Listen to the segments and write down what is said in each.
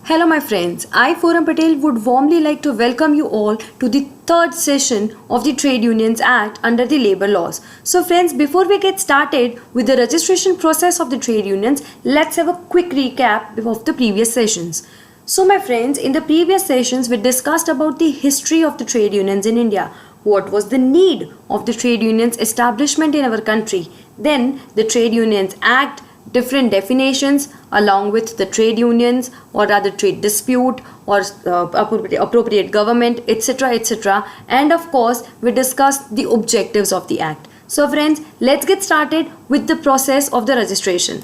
Hello my friends, I Forum Patel would warmly like to welcome you all to the third session of the Trade Unions Act under the Labour Laws. So friends, before we get started with the registration process of the trade unions, let's have a quick recap of the previous sessions. So my friends, in the previous sessions we discussed about the history of the trade unions in India. What was the need of the trade unions establishment in our country? Then the Trade Unions Act, different definitions along with the trade unions or rather trade dispute or appropriate government, etc., and of course we discussed the objectives of the act. So friends, let's get started with the process of the registration.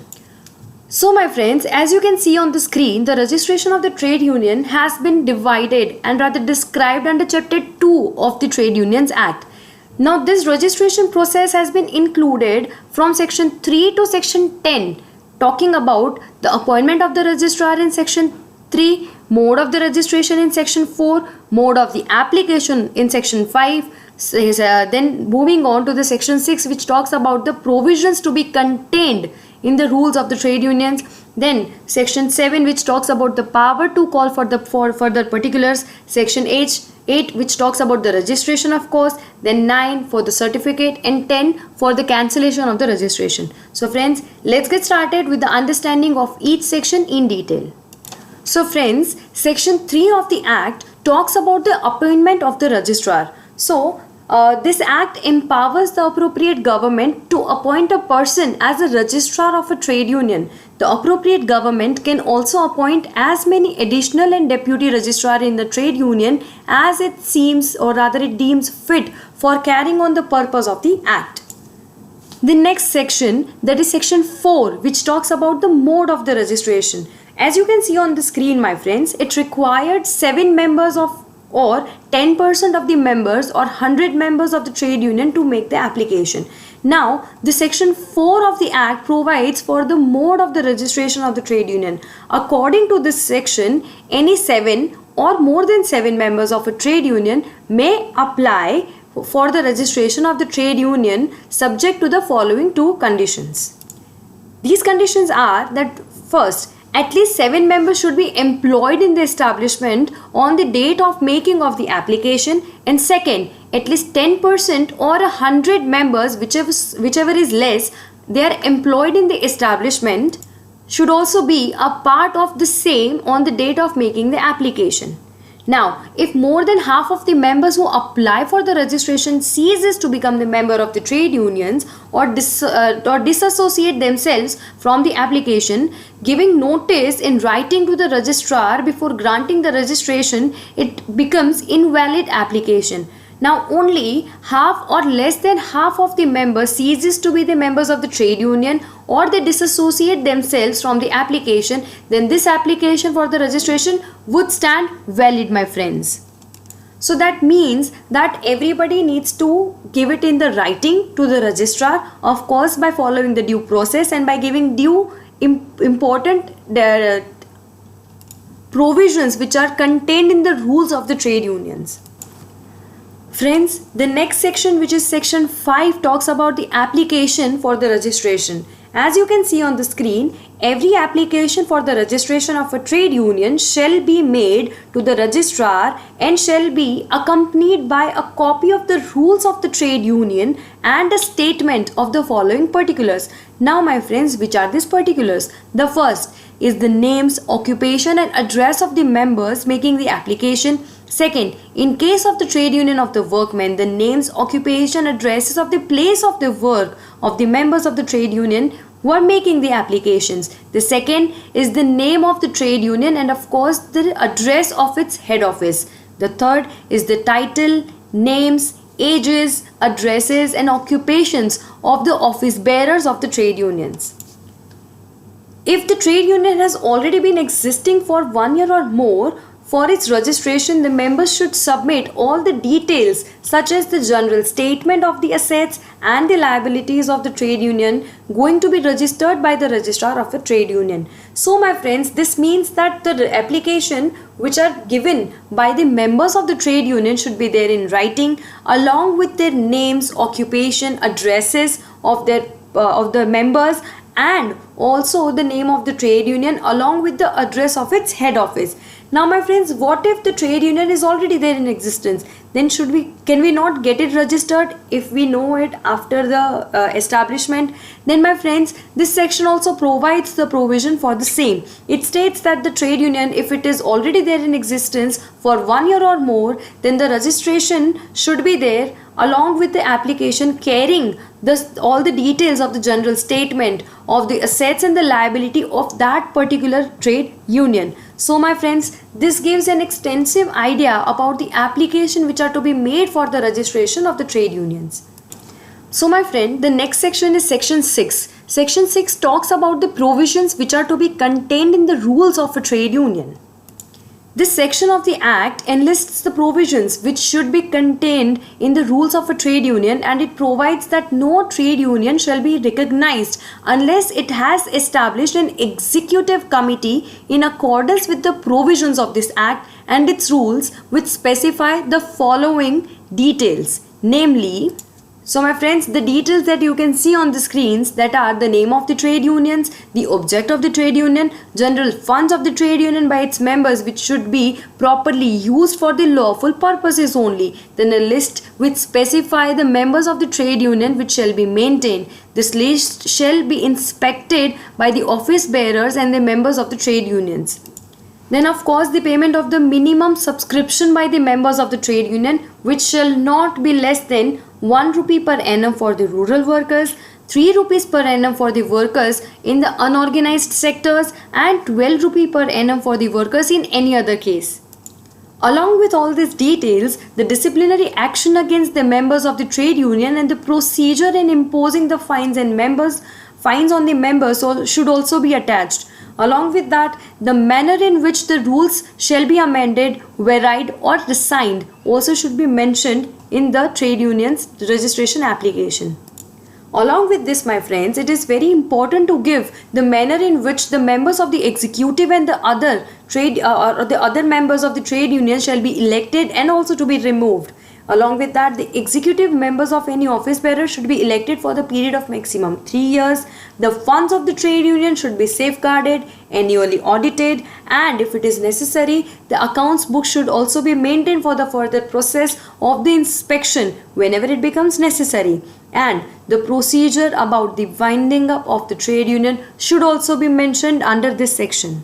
So my friends, as you can see on the screen, the registration of the trade union has been divided and rather described under chapter 2 of the Trade Unions Act. Now this registration process has been included from section 3 to section 10, talking about the appointment of the registrar in section 3, mode of the registration in section 4, mode of the application in section 5, then moving on to the section 6, which talks about the provisions to be contained in the rules of the trade unions. Then section 7, which talks about the power to call for further particulars. Section 8 which talks about the registration, of course. Then 9 for the certificate and 10 for the cancellation of the registration. So friends, let's get started with the understanding of each section in detail. So friends, section 3 of the act talks about the appointment of the registrar. So this act empowers the appropriate government to appoint a person as a registrar of a trade union. The appropriate government can also appoint as many additional and deputy registrar in the trade union as it seems or rather it deems fit for carrying on the purpose of the act. The next section, that is section 4, which talks about the mode of the registration. As you can see on the screen, my friends, it required 7 members of or 10% of the members or 100 members of the trade union to make the application. Now, the section 4 of the act provides for the mode of the registration of the trade union. According to this section, any 7 or more than 7 members of a trade union may apply for the registration of the trade union subject to the following 2 conditions. These conditions are that first, at least 7 members should be employed in the establishment on the date of making of the application, and second, at least 10% or 100 members, whichever is less, they are employed in the establishment, should also be a part of the same on the date of making the application. Now, if more than half of the members who apply for the registration ceases to become the member of the trade unions or disassociate themselves from the application, giving notice in writing to the registrar before granting the registration, it becomes invalid application. Now, only half or less than half of the members ceases to be the members of the trade union or they disassociate themselves from the application, then this application for the registration would stand valid, my friends. So that means that everybody needs to give it in the writing to the registrar, of course by following the due process and by giving due important provisions which are contained in the rules of the trade unions. Friends, the next section, which is section 5, talks about the application for the registration. As you can see on the screen, every application for the registration of a trade union shall be made to the registrar and shall be accompanied by a copy of the rules of the trade union and a statement of the following particulars. Now my friends, which are these particulars? The first is the names, occupation and address of the members making the application. Second, in case of the trade union of the workmen, the names, occupation, addresses of the place of the work of the members of the trade union who are making the applications. The second is the name of the trade union and of course the address of its head office. The third is the title, names, ages, addresses and occupations of the office bearers of the trade unions. If the trade union has already been existing for 1 year or more, for its registration, the members should submit all the details such as the general statement of the assets and the liabilities of the trade union going to be registered by the registrar of a trade union. So my friends, this means that the application which are given by the members of the trade union should be there in writing along with their names, occupation, addresses of the members and also the name of the trade union along with the address of its head office. Now my friends, what if the trade union is already there in existence? Then can we not get it registered if we know it after the establishment? Then my friends, this section also provides the provision for the same. It states that the trade union, if it is already there in existence for 1 year or more, then the registration should be there along with the application carrying all the details of the general statement of the assets and the liability of that particular trade union. So my friends, this gives an extensive idea about the application which are to be made for the registration of the trade unions. So my friend, the next section is section 6. Section 6 talks about the provisions which are to be contained in the rules of a trade union. This section of the Act enlists the provisions which should be contained in the rules of a trade union, and it provides that no trade union shall be recognized unless it has established an executive committee in accordance with the provisions of this Act and its rules, which specify the following details, namely, so my friends, the details that you can see on the screens, that are the name of the trade unions, the object of the trade union, general funds of the trade union by its members which should be properly used for the lawful purposes only. Then a list which specify the members of the trade union which shall be maintained. This list shall be inspected by the office bearers and the members of the trade unions. Then of course the payment of the minimum subscription by the members of the trade union, which shall not be less than 1 rupee per annum for the rural workers, 3 rupees per annum for the workers in the unorganized sectors, and 12 rupee per annum for the workers in any other case. Along with all these details, the disciplinary action against the members of the trade union and the procedure in imposing the fines on the members should also be attached. Along with that, the manner in which the rules shall be amended, varied or resigned also should be mentioned in the trade union's registration application. Along with this, my friends, it is very important to give the manner in which the members of the executive and the other other members of the trade union shall be elected and also to be removed. Along with that, the executive members of any office bearer should be elected for the period of maximum 3 years. The funds of the trade union should be safeguarded, annually audited, and if it is necessary, the accounts book should also be maintained for the further process of the inspection whenever it becomes necessary. And the procedure about the winding up of the trade union should also be mentioned under this section.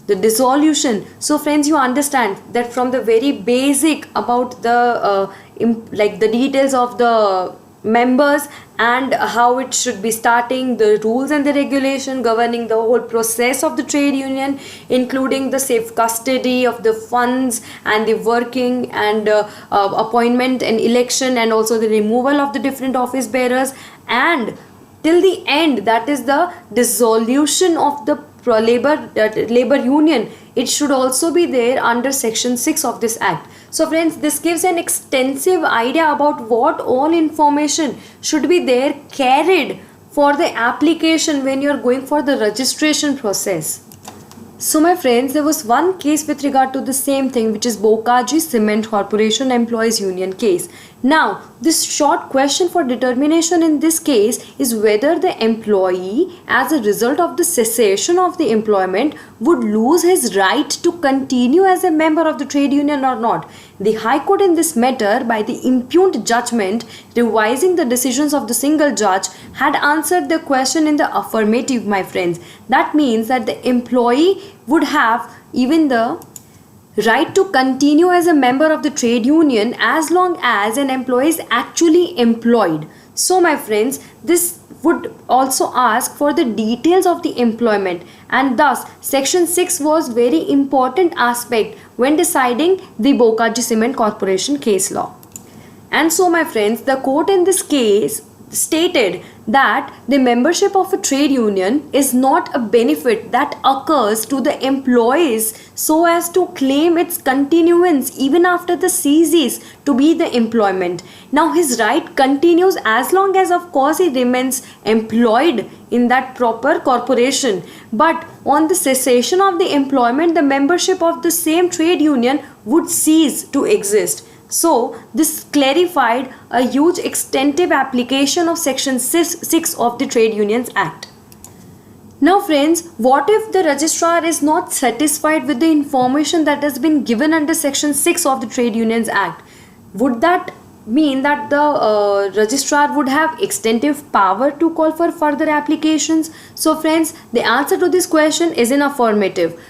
The dissolution. So friends, you understand that from the very basic about the the details of the members and how it should be starting, the rules and the regulation governing the whole process of the trade union, including the safe custody of the funds and the working and appointment and election, and also the removal of the different office bearers, and till the end, that is the dissolution of the labor union. It should also be there under section 6 of this Act. So friends, this gives an extensive idea about what all information should be there carried for the application when you are going for the registration process. So my friends, there was one case with regard to the same thing, which is Bokkaji Cement Corporation Employees Union case. Now, this short question for determination in this case is whether the employee, as a result of the cessation of the employment, would lose his right to continue as a member of the trade union or not. The High Court in this matter, by the impugned judgment revising the decisions of the single judge, had answered the question in the affirmative, my friends. That means that the employee would have even the right to continue as a member of the trade union as long as an employee is actually employed. So my friends, this would also ask for the details of the employment, and thus section 6 was very important aspect when deciding the Bokkaji Cement Corporation case law. And so my friends, the court in this case stated that the membership of a trade union is not a benefit that occurs to the employees so as to claim its continuance even after the ceases to be the employment. Now his right continues as long as of course he remains employed in that proper corporation, but on the cessation of the employment, the membership of the same trade union would cease to exist. So this clarified a huge extensive application of section 6 of the Trade Unions Act. Now friends, what if the registrar is not satisfied with the information that has been given under section 6 of the Trade Unions Act? Would that mean that the registrar would have extensive power to call for further applications? So friends, the answer to this question is in affirmative.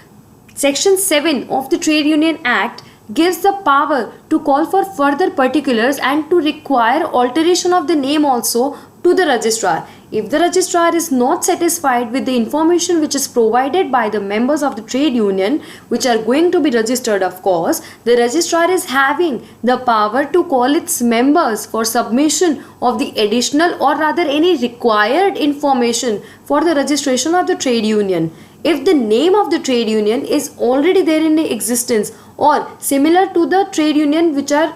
Section 7 of the Trade Union Act gives the power to call for further particulars and to require alteration of the name also to the registrar. If the registrar is not satisfied with the information which is provided by the members of the trade union, which are going to be registered, of course, the registrar is having the power to call its members for submission of the additional or rather any required information for the registration of the trade union. If the name of the trade union is already there in the existence or similar to the trade union which are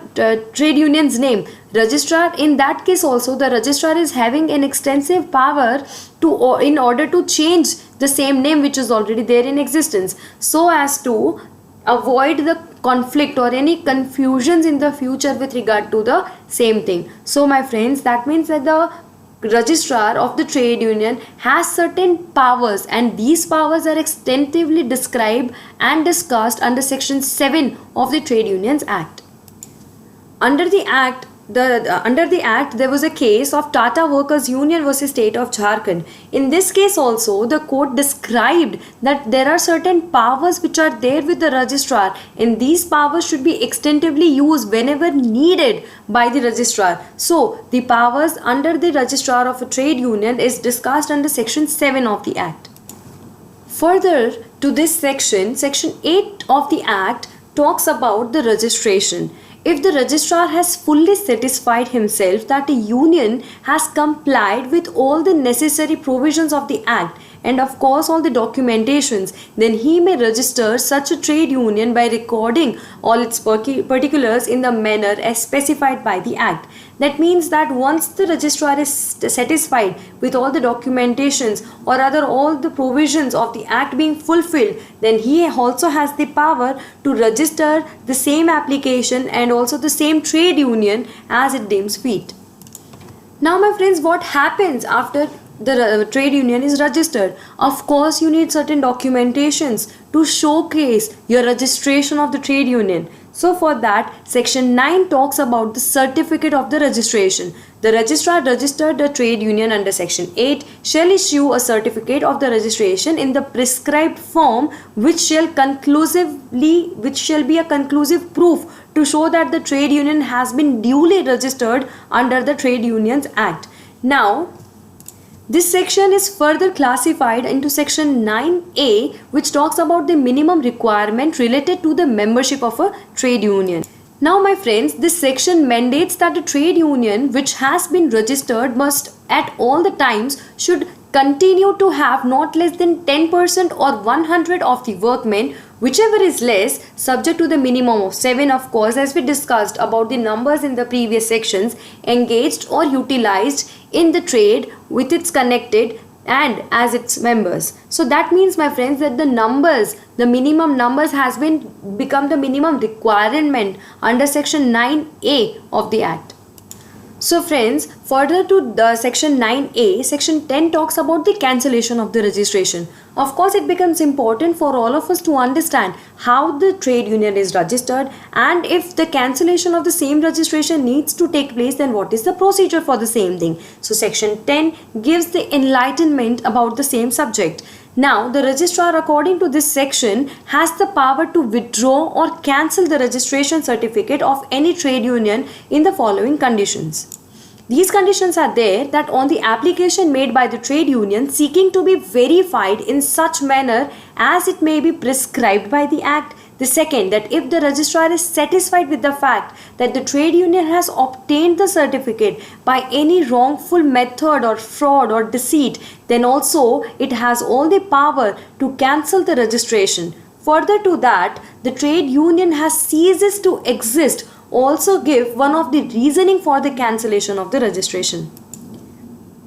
trade union's name, registrar, in that case also the registrar is having an extensive power to in order to change the same name which is already there in existence, so as to avoid the conflict or any confusions in the future with regard to the same thing. So my friends, that means that the registrar of the trade union has certain powers, and these powers are extensively described and discussed under section 7 of the Trade Unions Act. Under the act, there was a case of Tata Workers Union versus State of Jharkhand. In this case also, the court described that there are certain powers which are there with the registrar, and these powers should be extensively used whenever needed by the registrar. So, the powers under the registrar of a trade union is discussed under section 7 of the act. Further to this section, section 8 of the act talks about the registration. If the registrar has fully satisfied himself that a union has complied with all the necessary provisions of the act and of course all the documentations, then he may register such a trade union by recording all its particulars in the manner as specified by the act. That means that once the registrar is satisfied with all the documentations or rather all the provisions of the act being fulfilled, then he also has the power to register the same application and also the same trade union as it deems fit. Now my friends, what happens after the trade union is registered? Of course, you need certain documentations to showcase your registration of the trade union. So for that, section 9 talks about the certificate of the registration. The registrar registered the trade union under section 8 shall issue a certificate of the registration in the prescribed form, which shall be a conclusive proof to show that the trade union has been duly registered under the Trade Unions Act. Now, this section is further classified into section 9A, which talks about the minimum requirement related to the membership of a trade union. Now my friends, this section mandates that the trade union which has been registered must at all the times should continue to have not less than 10% or 100 of the workmen, whichever is less, subject to the minimum of 7, of course, as we discussed about the numbers in the previous sections, engaged or utilized in the trade with its connected and as its members. So that means, my friends, that the minimum numbers has become the minimum requirement under section 9A of the Act. So friends, further to the section 9A, section 10 talks about the cancellation of the registration. Of course, it becomes important for all of us to understand how the trade union is registered, and if the cancellation of the same registration needs to take place, then what is the procedure for the same thing. So section 10 gives the enlightenment about the same subject. Now, the registrar, according to this section, has the power to withdraw or cancel the registration certificate of any trade union in the following conditions. These conditions are there: that on the application made by the trade union seeking to be verified in such manner as it may be prescribed by the Act. The second, that if the registrar is satisfied with the fact that the trade union has obtained the certificate by any wrongful method or fraud or deceit, then also it has all the power to cancel the registration. Further to that, the trade union has ceases to exist also give one of the reasoning for the cancellation of the registration.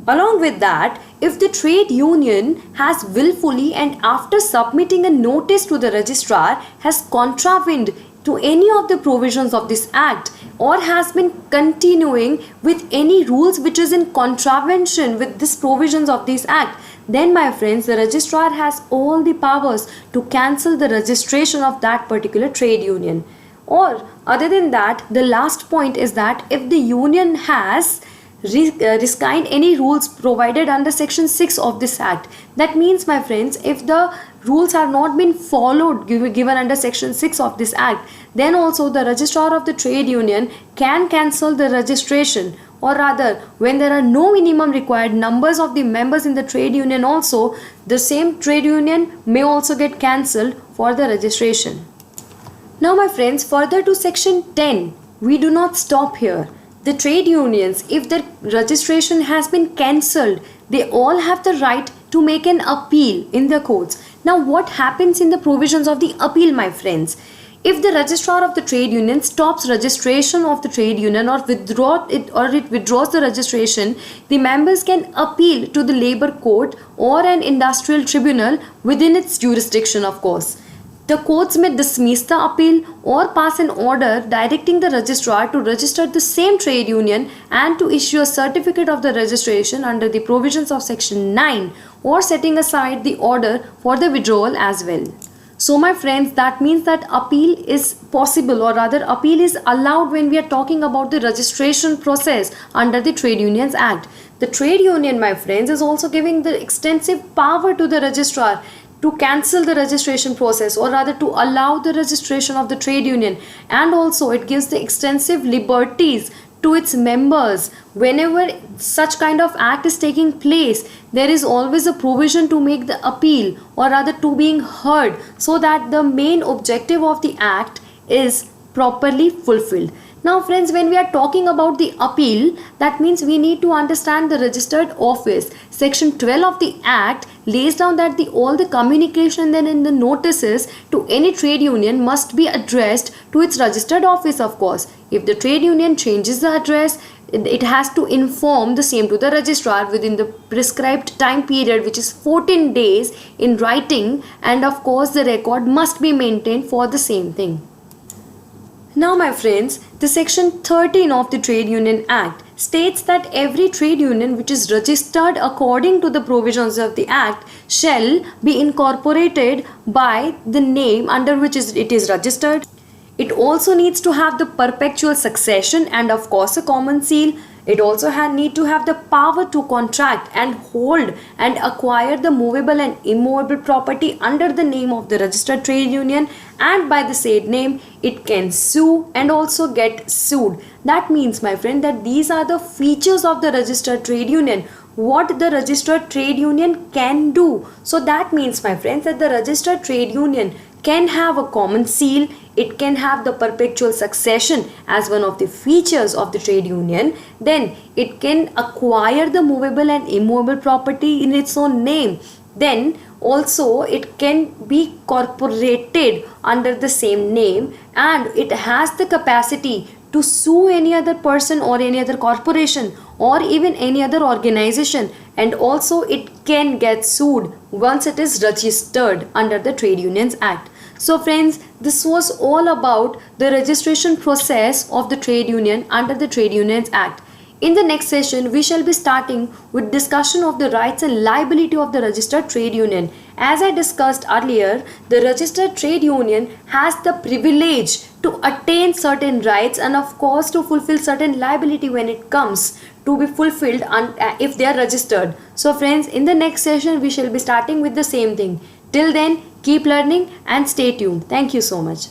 Along with that, if the trade union has willfully and after submitting a notice to the registrar has contravened to any of the provisions of this Act, or has been continuing with any rules which is in contravention with these provisions of this Act, then my friends, the registrar has all the powers to cancel the registration of that particular trade union. Or other than that, the last point is that if the union has rescind any rules provided under section 6 of this act, that means my friends, if the rules have not been followed given under section 6 of this act, then also the registrar of the trade union can cancel the registration. Or rather, when there are no minimum required numbers of the members in the trade union also, the same trade union may also get cancelled for the registration. Now my friends, further to section 10, we do not stop here. The trade unions, if their registration has been cancelled, they all have the right to make an appeal in the courts. Now what happens in the provisions of the appeal, my friends? If the registrar of the trade union stops registration of the trade union or it withdraws the registration, the members can appeal to the labor court or an industrial tribunal within its jurisdiction, of course. The courts may dismiss the appeal or pass an order directing the registrar to register the same trade union and to issue a certificate of the registration under the provisions of section 9, or setting aside the order for the withdrawal as well. So my friends, that means that appeal is possible, or rather appeal is allowed when we are talking about the registration process under the Trade Unions Act. The trade union, my friends, is also giving the extensive power to the registrar to cancel the registration process, or rather to allow the registration of the trade union, and also it gives the extensive liberties to its members. Whenever such kind of act is taking place, there is always a provision to make the appeal, or rather to being heard, so that the main objective of the act is properly fulfilled. Now friends, when we are talking about the appeal, that means we need to understand the registered office. Section 12 of the act lays down that all the communication then in the notices to any trade union must be addressed to its registered office, of course. If the trade union changes the address, it has to inform the same to the registrar within the prescribed time period, which is 14 days in writing, and of course the record must be maintained for the same thing. Now my friends, the section 13 of the Trade Union Act states that every trade union which is registered according to the provisions of the act shall be incorporated by the name under which it is registered. It also needs to have the perpetual succession and of course a common seal. It also need to have the power to contract and hold and acquire the movable and immovable property under the name of the registered trade union, and by the said name it can sue and also get sued. That means, my friend, that these are the features of the registered trade union, what the registered trade union can do. So that means, my friends, that the registered trade union can have a common seal, it can have the perpetual succession as one of the features of the trade union, then it can acquire the movable and immovable property in its own name, then also it can be corporated under the same name, and it has the capacity to sue any other person or any other corporation or even any other organization, and also it can get sued once it is registered under the Trade Unions Act. So friends, this was all about the registration process of the trade union under the Trade Unions Act. In the next session, we shall be starting with discussion of the rights and liability of the registered trade union. As I discussed earlier, the registered trade union has the privilege to attain certain rights and of course to fulfill certain liability when it comes to be fulfilled if they are registered. So friends, in the next session, we shall be starting with the same thing. Till then, keep learning and stay tuned. Thank you so much.